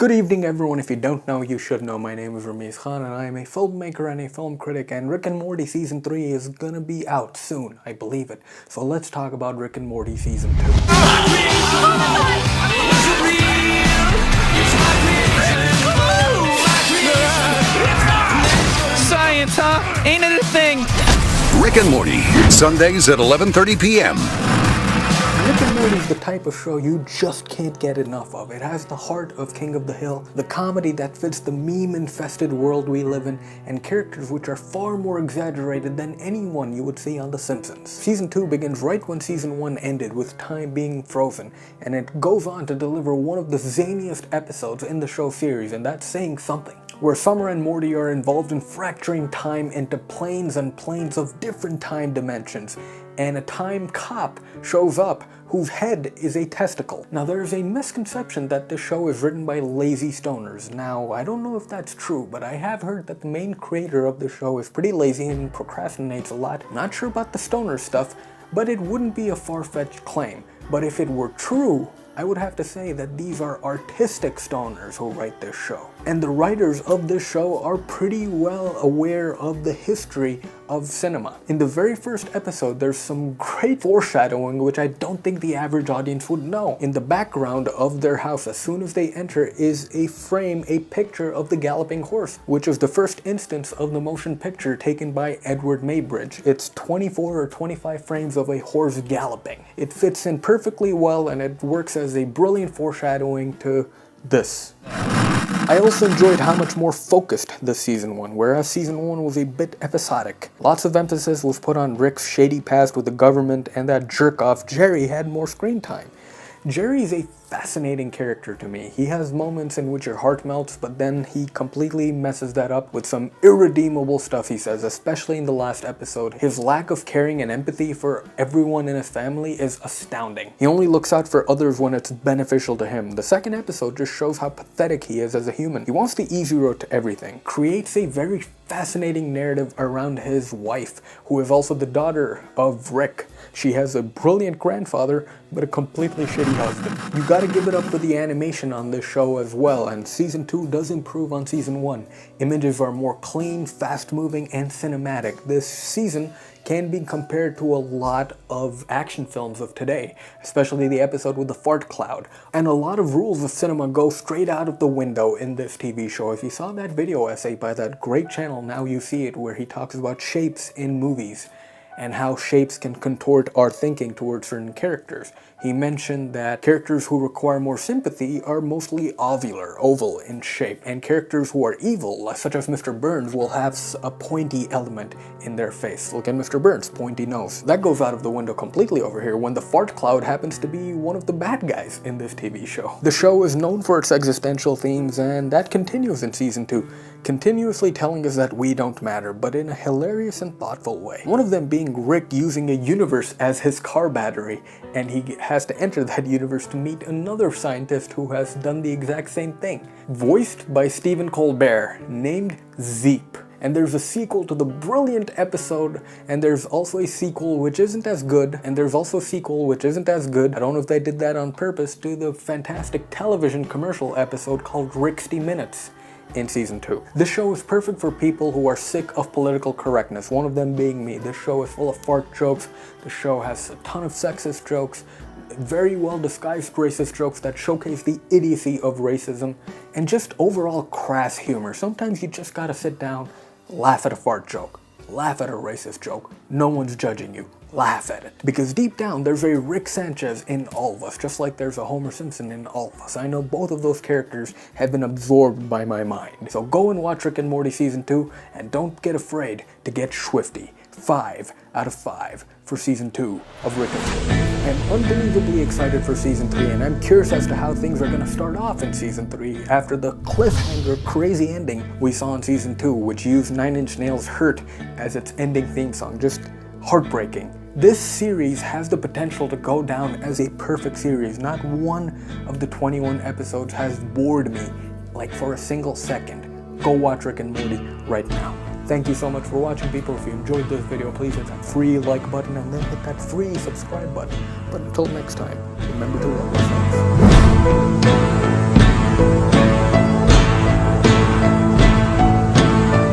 Good evening everyone. If you don't know, you should know. My name is Rameez and I am a filmmaker and a film critic, and Rick and Morty Season 3 is gonna be out soon, I believe it. So let's talk about Rick and Morty Season 2. Science, huh? Ain't it a thing? Rick and Morty, Sundays at 11:30 p.m. Rick and Morty is the type of show you just can't get enough of. It has the heart of King of the Hill, the comedy that fits the meme-infested world we live in, and characters which are far more exaggerated than anyone you would see on The Simpsons. Season 2 begins right when Season 1 ended, with time being frozen, and it goes on to deliver one of the zaniest episodes in the show series, and that's saying something. Where Summer and Morty are involved in fracturing time into planes and planes of different time dimensions, and a time cop shows up whose head is a testicle. Now there's a misconception that this show is written by lazy stoners. Now I don't know if that's true, but I have heard that the main creator of the show is pretty lazy and procrastinates a lot. Not sure about the stoner stuff, but it wouldn't be a far-fetched claim. But if it were true, I would have to say that these are artistic stoners who write this show. And the writers of this show are pretty well aware of the history of cinema. In the very first episode, there's some great foreshadowing which I don't think the average audience would know. In the background of their house, as soon as they enter, is a frame, a picture of the galloping horse, which is the first instance of the motion picture taken by Edward Maybridge. It's 24 or 25 frames of a horse galloping. It fits in perfectly well, and it works as a brilliant foreshadowing to this. I also enjoyed how much more focused this Season 1, whereas Season 1 was a bit episodic. Lots of emphasis was put on Rick's shady past with the government, and that jerk-off Jerry had more screen time. Jerry's a fascinating character to me. He has moments in which your heart melts, but then he completely messes that up with some irredeemable stuff he says, especially in the last episode. His lack of caring and empathy for everyone in his family is astounding. He only looks out for others when it's beneficial to him. The second episode just shows how pathetic he is as a human. He wants the easy road to everything, creates a very fascinating narrative around his wife, who is also the daughter of Rick. She has a brilliant grandfather, but a completely shitty husband. You gotta give it up for the animation on this show as well, and Season 2 does improve on Season 1. Images are more clean, fast-moving, and cinematic. This season can be compared to a lot of action films of today, especially the episode with the fart cloud. And a lot of rules of cinema go straight out of the window in this TV show. If you saw that video essay by that great channel, Now You See It, where he talks about shapes in movies, and how shapes can contort our thinking towards certain characters. He mentioned that characters who require more sympathy are mostly oval in shape, and characters who are evil, such as Mr. Burns, will have a pointy element in their face. Look at Mr. Burns, pointy nose. That goes out of the window completely over here when the fart cloud happens to be one of the bad guys in this TV show. The show is known for its existential themes, and that continues in Season 2, continuously telling us that we don't matter, but in a hilarious and thoughtful way. One of them being Rick using a universe as his car battery, and he has to enter that universe to meet another scientist who has done the exact same thing. Voiced by Stephen Colbert, named Zeep. And there's a sequel to the brilliant episode, and there's also a sequel which isn't as good, and there's also a sequel which isn't as good. I don't know if they did that on purpose, to the fantastic television commercial episode called Ricksty Minutes in Season 2. This show is perfect for people who are sick of political correctness, one of them being me. This show is full of fart jokes, the show has a ton of sexist jokes, very well disguised racist jokes that showcase the idiocy of racism, and just overall crass humor. Sometimes you just gotta sit down, laugh at a fart joke, laugh at a racist joke. No one's judging you. Laugh at it. Because deep down, there's a Rick Sanchez in all of us, just like there's a Homer Simpson in all of us. I know both of those characters have been absorbed by my mind. So go and watch Rick and Morty Season 2, and don't get afraid to get swifty. 5 out of 5 for Season 2 of Rick and Morty. I'm unbelievably excited for Season 3, and I'm curious as to how things are going to start off in Season 3 after the cliffhanger crazy ending we saw in Season 2, which used Nine Inch Nails' Hurt as its ending theme song. Just heartbreaking. This series has the potential to go down as a perfect series. Not one of the 21 episodes has bored me, like for a single second. Go watch Rick and Morty right now. Thank you so much for watching, people. If you enjoyed this video, please hit that free like button and then hit that free subscribe button. But until next time, remember to love yourself.